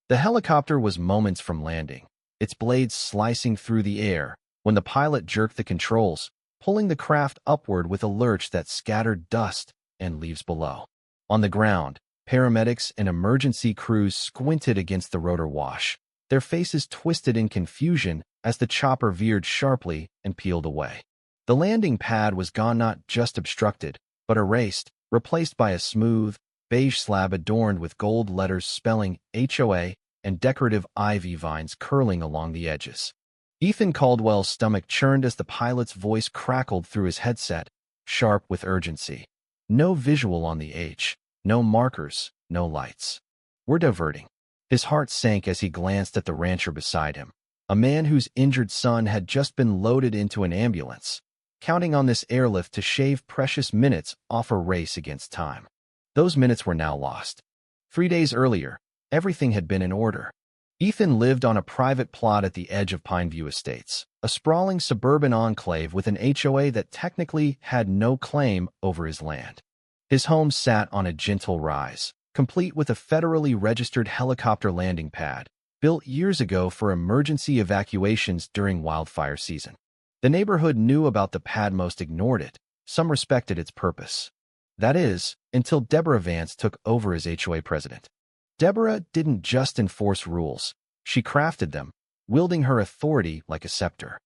The helicopter was moments from landing, its blades slicing through the air, when the pilot jerked the controls, pulling the craft upward with a lurch that scattered dust and leaves below. On the ground, paramedics and emergency crews squinted against the rotor wash, their faces twisted in confusion as the chopper veered sharply and peeled away. The landing pad was gone, not just obstructed, but erased, replaced by a smooth, beige slab adorned with gold letters spelling HOA and decorative ivy vines curling along the edges. Ethan Caldwell's stomach churned as the pilot's voice crackled through his headset, sharp with urgency. No visual on the H, no markers, no lights. We're diverting. His heart sank as he glanced at the rancher beside him, a man whose injured son had just been loaded into an ambulance, counting on this airlift to shave precious minutes off a race against time. Those minutes were now lost. 3 days earlier, everything had been in order. Ethan lived on a private plot at the edge of Pineview Estates, a sprawling suburban enclave with an HOA that technically had no claim over his land. His home sat on a gentle rise, complete with a federally registered helicopter landing pad, built years ago for emergency evacuations during wildfire season. The neighborhood knew about the pad, most ignored it. Some respected its purpose. That is, until Deborah Vance took over as HOA president. Deborah didn't just enforce rules, she crafted them, wielding her authority like a scepter.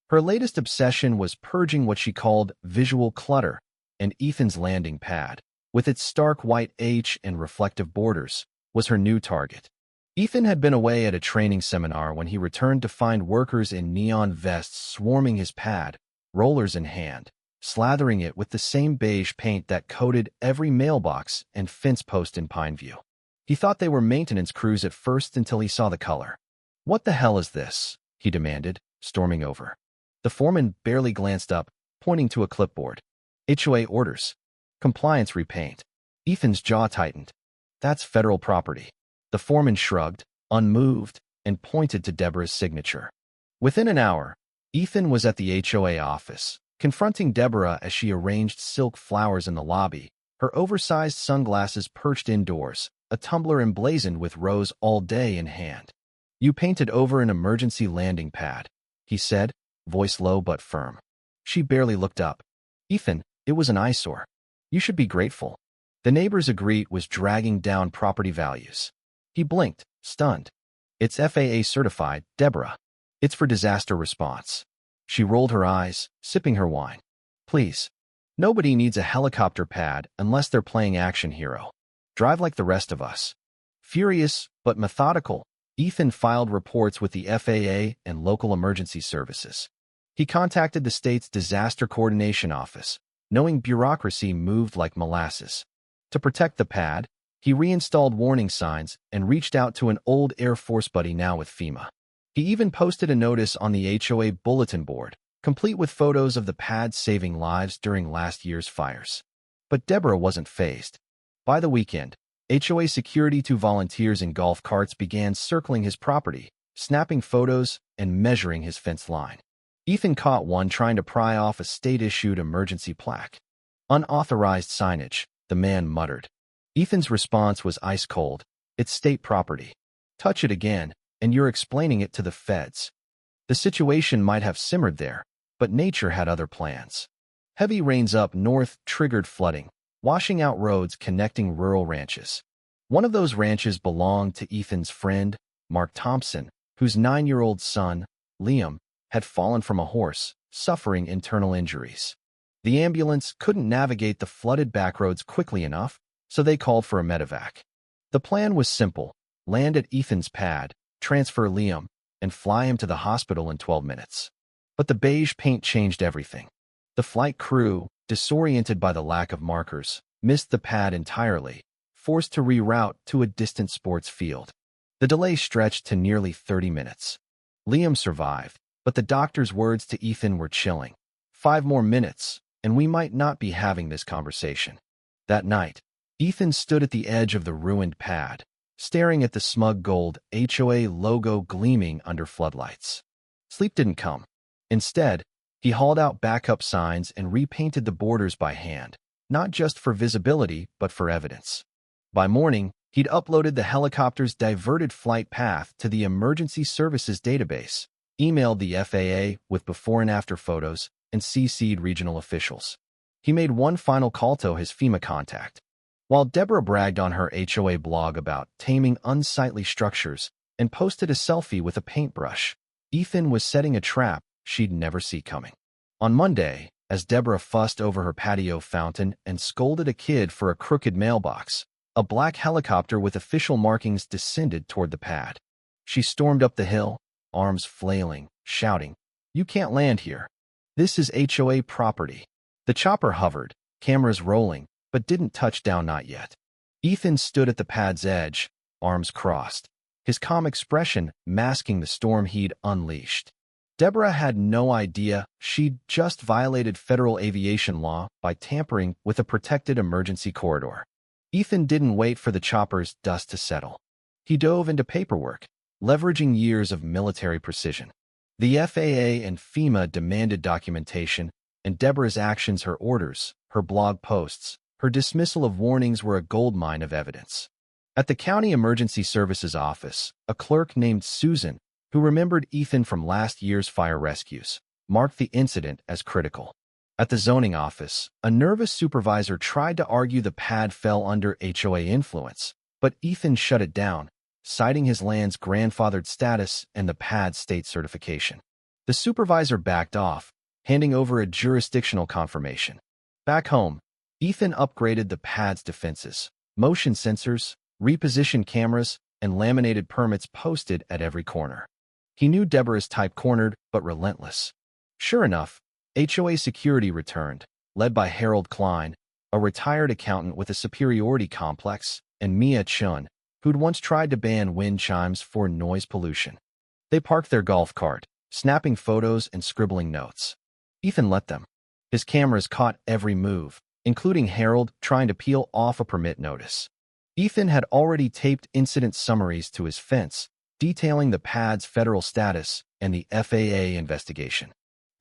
Her latest obsession was purging what she called visual clutter, and Ethan's landing pad, with its stark white H and reflective borders, was her new target. Ethan had been away at a training seminar when he returned to find workers in neon vests swarming his pad, rollers in hand, slathering it with the same beige paint that coated every mailbox and fence post in Pineview. He thought they were maintenance crews at first until he saw the color. "What the hell is this?" he demanded, storming over. The foreman barely glanced up, pointing to a clipboard. "HOA orders. Compliance repaint." Ethan's jaw tightened. "That's federal property." The foreman shrugged, unmoved, and pointed to Deborah's signature. Within an hour, Ethan was at the HOA office, confronting Deborah as she arranged silk flowers in the lobby, her oversized sunglasses perched indoors, a tumbler emblazoned with rose all day in hand. "You painted over an emergency landing pad," he said, voice low but firm. She barely looked up. "Ethan, it was an eyesore. You should be grateful." The neighbor's greet was dragging down property values. He blinked, stunned. "It's FAA certified, Deborah. It's for disaster response." She rolled her eyes, sipping her wine. "Please. Nobody needs a helicopter pad unless they're playing action hero. Drive like the rest of us." Furious, but methodical, Ethan filed reports with the FAA and local emergency services. He contacted the state's disaster coordination office, knowing bureaucracy moved like molasses. To protect the pad, he reinstalled warning signs and reached out to an old Air Force buddy now with FEMA. He even posted a notice on the HOA bulletin board, complete with photos of the pad saving lives during last year's fires. But Deborah wasn't fazed. By the weekend, HOA Security 2 volunteers in golf carts began circling his property, snapping photos and measuring his fence line. Ethan caught one trying to pry off a state-issued emergency plaque. "Unauthorized signage," the man muttered. Ethan's response was ice cold. "It's state property. Touch it again, and you're explaining it to the feds." The situation might have simmered there, but nature had other plans. Heavy rains up north triggered flooding, washing out roads connecting rural ranches. One of those ranches belonged to Ethan's friend, Mark Thompson, whose 9-year-old son, Liam, had fallen from a horse, suffering internal injuries. The ambulance couldn't navigate the flooded backroads quickly enough, so they called for a medevac. The plan was simple: land at Ethan's pad, transfer Liam, and fly him to the hospital in 12 minutes. But the beige paint changed everything. The flight crew, disoriented by the lack of markers, missed the pad entirely, forced to reroute to a distant sports field. The delay stretched to nearly 30 minutes. Liam survived, but the doctor's words to Ethan were chilling. 5 more minutes, and we might not be having this conversation. That night, Ethan stood at the edge of the ruined pad, staring at the smug gold HOA logo gleaming under floodlights. Sleep didn't come. Instead, he hauled out backup signs and repainted the borders by hand, not just for visibility but for evidence. By morning, He'd uploaded the helicopter's diverted flight path to the Emergency Services database, emailed the FAA with before and after photos, and CC'd regional officials. He made one final call to his FEMA contact. While Deborah bragged on her HOA blog about taming unsightly structures and posted a selfie with a paintbrush, Ethan was setting a trap she'd never see coming. On Monday, as Deborah fussed over her patio fountain and scolded a kid for a crooked mailbox, a black helicopter with official markings descended toward the pad. She stormed up the hill, arms flailing, shouting, "You can't land here. This is HOA property." The chopper hovered, cameras rolling, but didn't touch down not yet. Ethan stood at the pad's edge, arms crossed, his calm expression masking the storm he'd unleashed. Deborah had no idea she'd just violated federal aviation law by tampering with a protected emergency corridor. Ethan didn't wait for the chopper's dust to settle. He dove into paperwork, leveraging years of military precision. The FAA and FEMA demanded documentation, and Deborah's actions, her orders, her blog posts, her dismissal of warnings were a goldmine of evidence. At the County Emergency Services office, a clerk named Susan, who remembered Ethan from last year's fire rescues, marked the incident as critical. At the zoning office, a nervous supervisor tried to argue the pad fell under HOA influence, but Ethan shut it down, citing his land's grandfathered status and the pad's state certification. The supervisor backed off, handing over a jurisdictional confirmation. Back home, Ethan upgraded the pad's defenses, motion sensors, repositioned cameras, and laminated permits posted at every corner. He knew Deborah's type, cornered but relentless. Sure enough, HOA security returned, led by Harold Klein, a retired accountant with a superiority complex, and Mia Chun, who'd once tried to ban wind chimes for noise pollution. They parked their golf cart, snapping photos and scribbling notes. Ethan let them. His cameras caught every move, including Harold trying to peel off a permit notice. Ethan had already taped incident summaries to his fence, detailing the pad's federal status and the FAA investigation.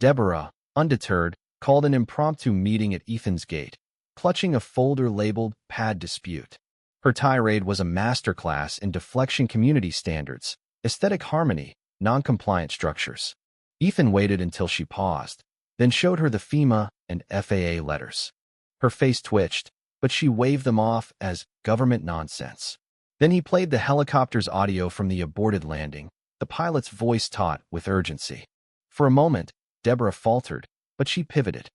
Deborah, undeterred, called an impromptu meeting at Ethan's gate, clutching a folder labeled Pad Dispute. Her tirade was a masterclass in deflection community standards, aesthetic harmony, non-compliant structures. Ethan waited until she paused, then showed her the FEMA and FAA letters. Her face twitched, but she waved them off as government nonsense. Then he played the helicopter's audio from the aborted landing, the pilot's voice taut with urgency. For a moment, Deborah faltered, but she pivoted.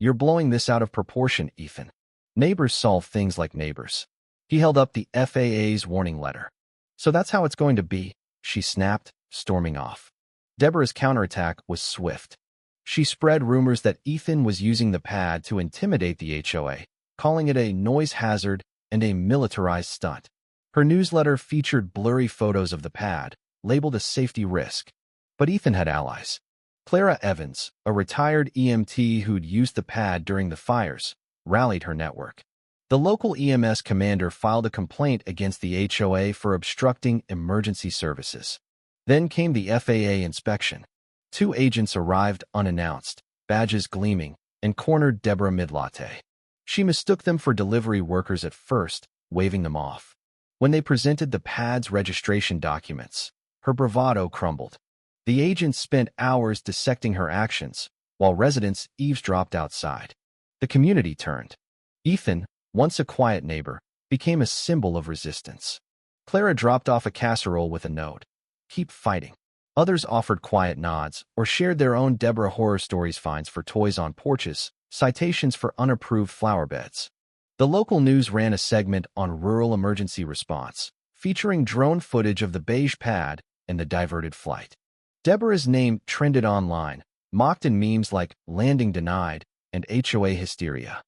"You're blowing this out of proportion, Ethan. Neighbors solve things like neighbors." He held up the FAA's warning letter. "So that's how it's going to be," she snapped, storming off. Deborah's counterattack was swift. She spread rumors that Ethan was using the pad to intimidate the HOA, calling it a noise hazard and a militarized stunt. Her newsletter featured blurry photos of the pad, labeled a safety risk. But Ethan had allies. Clara Evans, a retired EMT who'd used the pad during the fires, rallied her network. The local EMS commander filed a complaint against the HOA for obstructing emergency services. Then came the FAA inspection. 2 agents arrived unannounced, badges gleaming, and cornered Deborah mid-latte. She mistook them for delivery workers at first, waving them off. When they presented the pad's registration documents, her bravado crumbled. The agents spent hours dissecting her actions, while residents eavesdropped outside. The community turned. Ethan, once a quiet neighbor, became a symbol of resistance. Clara dropped off a casserole with a note. "Keep fighting." Others offered quiet nods or shared their own Deborah horror stories, fines for toys on porches, citations for unapproved flower beds. The local news ran a segment on rural emergency response, featuring drone footage of the beige pad and the diverted flight. Deborah's name trended online, mocked in memes like "landing denied" and HOA hysteria.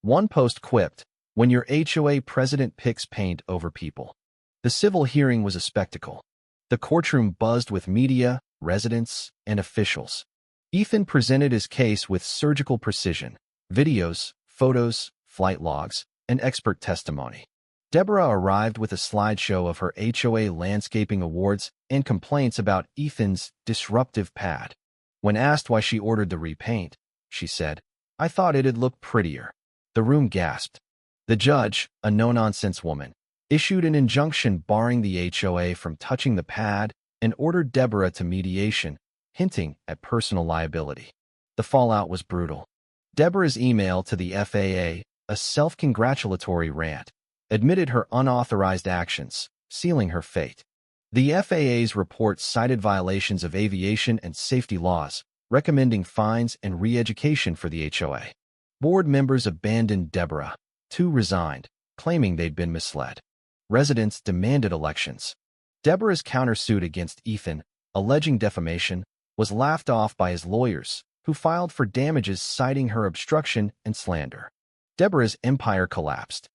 One post quipped, "When your HOA president picks paint over people." The civil hearing was a spectacle. The courtroom buzzed with media, residents, and officials. Ethan presented his case with surgical precision: videos, photos, flight logs, and expert testimony. Deborah arrived with a slideshow of her HOA landscaping awards and complaints about Ethan's disruptive pad. When asked why she ordered the repaint, she said, "I thought it'd look prettier." The room gasped. The judge, a no-nonsense woman, issued an injunction barring the HOA from touching the pad and ordered Deborah to mediation, hinting at personal liability. The fallout was brutal. Deborah's email to the FAA, a self-congratulatory rant, admitted her unauthorized actions, sealing her fate. The FAA's report cited violations of aviation and safety laws, recommending fines and re-education for the HOA. Board members abandoned Deborah. 2 resigned, claiming they'd been misled. Residents demanded elections. Deborah's countersuit against Ethan, alleging defamation, was laughed off by his lawyers, who filed for damages citing her obstruction and slander. Deborah's empire collapsed.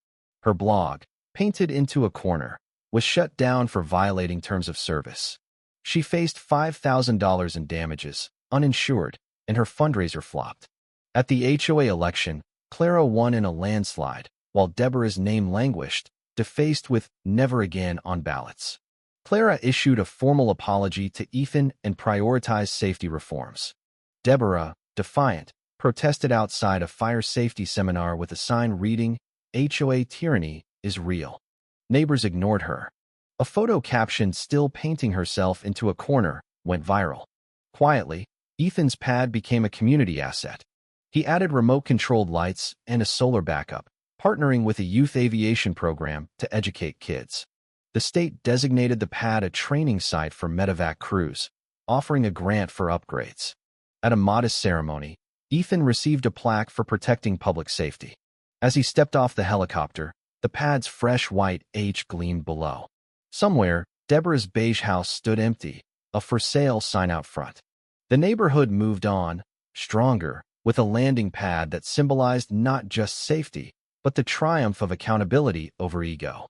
Her blog, painted into a corner, was shut down for violating terms of service. She faced $5,000 in damages, uninsured, and her fundraiser flopped. At the HOA election, Clara won in a landslide, while Deborah's name languished, defaced with "never again" on ballots. Clara issued a formal apology to Ethan and prioritized safety reforms. Deborah, defiant, protested outside a fire safety seminar with a sign reading, "HOA tyranny is real." Neighbors ignored her. A photo captioned "still painting herself into a corner" went viral. Quietly, Ethan's pad became a community asset. He added remote-controlled lights and a solar backup, partnering with a youth aviation program to educate kids. The state designated the pad a training site for medevac crews, offering a grant for upgrades. At a modest ceremony, Ethan received a plaque for protecting public safety. As he stepped off the helicopter, the pad's fresh white H gleamed below. Somewhere, Deborah's beige house stood empty, a for sale sign out front. The neighborhood moved on, stronger, with a landing pad that symbolized not just safety, but the triumph of accountability over ego.